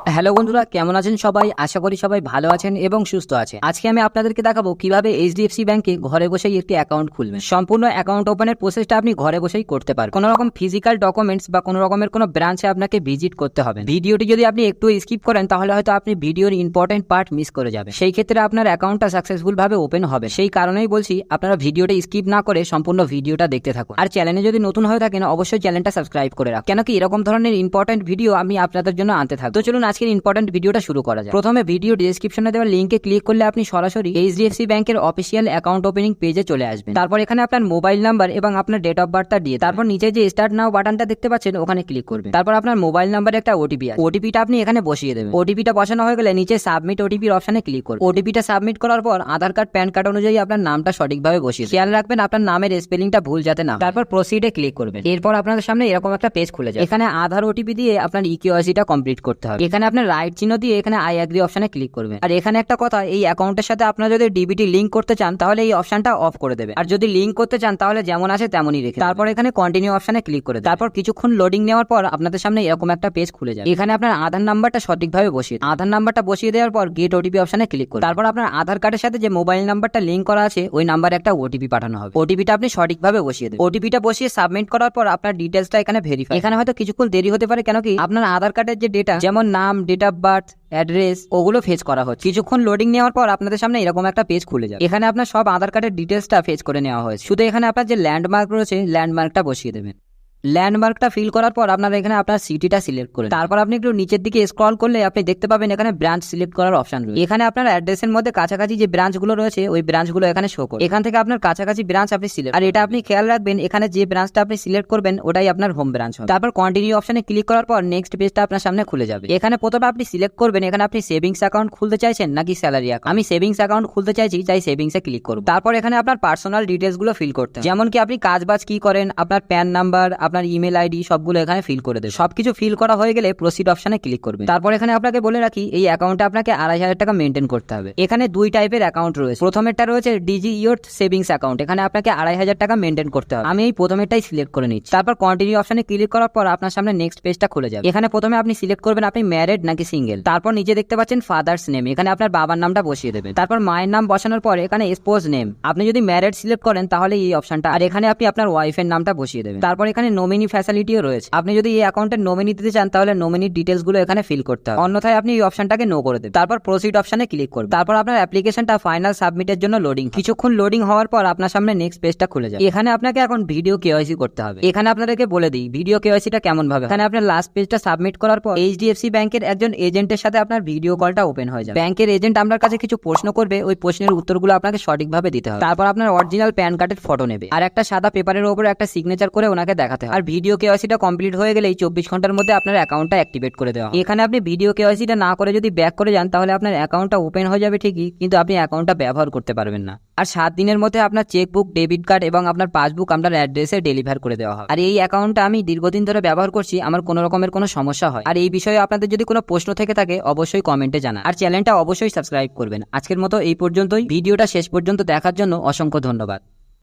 Hello বন্ধুরা, কেমন আছেন সবাই? আশা করি সবাই ভালো আছেন এবং সুস্থ আছেন। আজকে আমি আপনাদেরকে দেখাবো কিভাবে এইচডিএফসি ব্যাংকে ঘরে বসেই একটি অ্যাকাউন্ট খুলবেন। সম্পূর্ণ অ্যাকাউন্ট ওপেনের প্রসেসটা আপনি ঘরে বসেই করতে পারবেন। কোনো রকম ফিজিক্যাল ডকুমেন্টস বা কোনো রকমের কোনো ব্রাঞ্চে আপনাকে ভিজিট করতে হবে। ভিডিওটি যদি আপনি একটু স্কিপ করেন তাহলে হয়তো আপনি ভিডিওর ইম্পর্টেন্ট পার্ট মিস করে যাবেন। সেই ক্ষেত্রে আপনার অ্যাকাউন্টটা সাকসেসফুল ভাবে ওপেন হবে। সেই কারণেই বলছি আপনারা ভিডিওটা স্কিপ না করে সম্পূর্ণ ভিডিওটা দেখতে থাকুন। আর চ্যানেলে যদি নতুন হয়ে থাকেন অবশ্যই চ্যানেলটা সাবস্ক্রাইব করে রাখুন, কেন কি এরকম ধরনের ইম্পর্টেন্ট ভিডিও আমি আপনাদের জন্য আনতে থাকবো। তো চলুন আজকের ইম্পর্টেন্ট ভিডিওটা শুরু করা যায়। প্রথমে ভিডিও ডেসক্রিপশনে দেওয়া লিংকে ক্লিক করলে আপনি সরাসরি এইচডিএফসি ব্যাংকের অফিসিয়াল অ্যাকাউন্ট ওপেনিং পেজে চলে আসবেন। তারপর এখানে আপনার মোবাইল নাম্বার এবং আপনার ডেট অফ বার্থটা দিয়ে তারপর নিচে যে স্টার্ট নাও বাটনটা দেখতে পাচ্ছেন ওখানে ক্লিক করবেন। তারপর আপনার মোবাইল নাম্বারে একটা ওটিপি আছে, ওটিপিটা আপনি এখানে বসিয়ে দেবেন। ওটিপিটা বসানো হয়ে গেলে নিচে সাবমিট ওটিপির অপশনে ক্লিক করুন। ওটিপিটা সাবমিট করার পর আধার কার্ড প্যান কার্ড অনুযায়ী আপনার নামটা সঠিকভাবে বসিয়ে খেয়াল রাখবেন আপনার নামের স্পেলিংটা ভুল যাতে না। তারপর প্রসিডে ক্লিক করবেন। এরপর আপনাদের সামনে এরকম একটা পেজ খুলে যায়। এখানে আধার ওটিপি দিয়ে আপনার ইকেওয়াইসিটা কমপ্লিট করতে হবে। এখানে আপনার রাইট চিহ্ন দিয়ে এখানে আই এগ্রি অপশনে ক্লিক করবেন। আর এখানে একটা কথা, এই অ্যাকাউন্টের সাথে আপনারা যদি ডিবিটি লিংক করতে চান তাহলে এই অপশনটা অফ করে দেবে, আর যদি লিংক করতে চান তাহলে যেমন আছে তেমনই রেখে। তারপর এখানে কন্টিনিউ অপশনে ক্লিক করে তারপর কিছুক্ষণ লোডিং নেওয়ার পর আপনাদের সামনে এরকম একটা পেজ খুলে যায়। এখানে আপনার আধার নাম্বারটা সঠিকভাবে বসিয়ে আধার নাম্বারটা বসিয়ে দেওয়ার পর গেট ওটিপি অপশনে ক্লিক করুন। তারপর আপনার আধার কার্ডের সাথে যে মোবাইল নাম্বারটা লিংক করা আছে ওই নাম্বারে একটা ওটিপি পাঠানো হবে। ওটিপিটা আপনি সঠিকভাবে বসিয়ে দেবেন। ওটিপিটা বসিয়ে সাবমিট করার পর আপনার ডিটেলসটা এখানে ভেরিফাই। এখানে হয়তো কিছুক্ষণ দেরি হতে পারে, কেন কি আপনার আধার কার্ডের যে ডেটা যেমন নাম, ডেট অফ বার্থ, অ্যাড্রেস ওগুলো ফেচ করা হচ্ছে। কিছুক্ষণ লোডিং নেওয়ার পর আপনাদের সামনে এরকম একটা পেজ খুলে যাবে। এখানে আপনার সব আধার কার্ডের ডিটেলসটা ফেচ করে নেওয়া হয়েছে। শুধু এখানে আপনার যে ল্যান্ডমার্ক রয়েছে ল্যান্ডমার্কটা বসিয়ে দেবেন। ল্যান্ডমার্কটা ফিল করার পর আপনারা এখানে আপনার সিটিটা সিলেক্ট করেন। তারপর আপনি একটু নিচের দিকে স্ক্রল করলে আপনি দেখতে পাবেন এখানে ব্রাঞ্চ সিলেক্ট করার অপশন রয়েছে। এখানে আপনার অ্যাড্রেসের মধ্যে কাছাকাছি যে ব্রাঞ্চগুলো রয়েছে ওই ব্রাঞ্চগুলো এখানে শো করে। এখান থেকে আপনার কাছাকাছি ব্রাঞ্চ আপনি সিলেক্ট, আর এটা আপনি খেয়াল রাখবেন এখানে যে ব্রাঞ্চটা আপনি সিলেক্ট করবেন ওটাই আপনার হোম ব্রাঞ্চ হবে। তারপর কন্টিনিউ অপশনে ক্লিক করার পর নেক্সট পেজটা আপনার সামনে খুলে যাবে। এখানে প্রথমে আপনি সিলেক্ট করবেন এখানে আপনি সেভিংস অ্যাকাউন্ট খুলতে চাইছেন নাকি স্যালারি অ্যাকাউন্ট। আমি সেভিংস অ্যাকাউন্ট খুলতে চাইছি, তাই সেভিংসে ক্লিক করব। তারপর এখানে আপনার পার্সোনাল ডিটেলস গুলো ফিল করতে হবে, যেমন কি আপনি কাজবাজ কি করেন, আপনার প্যান নাম্বার, আপনার ইমেল আইডি সবগুলো এখানে ফিল করে দেবে। সবকিছু ফিল করা হয়ে গেলে প্রসিড অপশনে ক্লিক করবে। তারপর এখানে আপনাকে বলে রাখি এই অ্যাকাউন্টে আপনাকে 2,500 টাকা মেনটেন করতে হবে। এখানে দুই টাইপের অ্যাকাউন্ট রয়েছে। প্রথমেরটা রয়েছে ডিজি ইয়র্থ সেভিংস অ্যাকাউন্ট, এখানে আপনাকে 2,500 টাকা মেনটেন করতে হবে। আমি এই প্রথমেরটাই সিলেক্ট করে নিচ্ছি। তারপর কন্টিনিউ অপশনে ক্লিক করার পর আপনার সামনে নেক্সট পেজটা খুলে যাবে। এখানে প্রথমে আপনি সিলেক্ট করবেন আপনি ম্যারিড নাকি সিঙ্গেল। তারপর নিচে দেখতে পাচ্ছেন ফাদার্স নেম, এখানে আপনার বাবার নামটা বসিয়ে দেবেন। তারপর মায়ের নাম বসানোর পর এখানে স্পোজ নেম, আপনি যদি ম্যারিড সিলেক্ট করেন তাহলে এই অপশনটা, আর এখানে আপনি আপনার ওয়াইফের নামটা বসিয়ে দেবেন। তারপর এখানে নমিনি ফ্যাসিলিটিও রয়েছে, আপনি যদি এই অ্যাকাউন্টের নমিনি দিতে চান তাহলে নমিনি ডিটেলস গুলো এখানে ফিল করতে হবে, অন্যথায় আপনি এই অপশনটাকে নো করে দেবেন। তারপর প্রসিড অপশনে ক্লিক করবেন। তারপর আপনার অ্যাপ্লিকেশনটা ফাইনাল সাবমিটের জন্য লোডিং। কিছুক্ষণ লোডিং হওয়ার পর আপনার সামনে নেক্সট পেজটা খুলে যায়। এখানে আপনাকে এখন ভিডিও কেওয়াইসি করতে হবে। এখানে আপনাদেরকে বলে দিই ভিডিও কেওয়াইসিটা কেমন ভাবে। এখানে আপনার লাস্ট পেজটা সাবমিট করার পর এইচডিএফসি ব্যাংকের একজন এজেন্টের সাথে আপনার ভিডিও কলটা ওপেন হয়ে যাবে। ব্যাংকের এজেন্ট আপনার কাছে কিছু প্রশ্ন করবে, ওই প্রশ্নের উত্তরগুলো আপনাকে সঠিকভাবে দিতে হবে। তারপর আপনার অরিজিনাল প্যান কার্ডের ফটো নেবে আর একটা সাদা পেপারের উপর একটা সিগনেচার করে ওনাকে দেখাতে হবে। আর ভিডিও কেওয়াইসিটা কমপ্লিট হয়ে গেলেই 24 ঘন্টার মধ্যে আপনার অ্যাকাউন্টটা অ্যাক্টিভেট করে দেওয়া। এখানে আপনি ভিডিও কেওয়াইসিটা না করে যদি ব্যাক করে যান তাহলে আপনার অ্যাকাউন্টটা ওপেন হয়ে যাবে ঠিকই, কিন্তু আপনি অ্যাকাউন্টটা ব্যবহার করতে পারবেন না। আর 7 দিনের মধ্যে আপনার চেকবুক, ডেবিট কার্ড এবং আপনার পাসবুক আপনার অ্যাড্রেসে ডেলিভার করে দেওয়া হবে। আর এই অ্যাকাউন্টটা আমি দীর্ঘদিন ধরে ব্যবহার করছি, আমার কোনো রকমের কোনো সমস্যা হয়। আর এই বিষয়ে আপনাদের যদি কোনো প্রশ্ন থেকে থাকে অবশ্যই কমেন্টে জানান, আর চ্যানেলটা অবশ্যই সাবস্ক্রাইব করবেন। আজকের মতো এই পর্যন্তই। ভিডিওটা শেষ পর্যন্ত দেখার জন্য অসংখ্য ধন্যবাদ।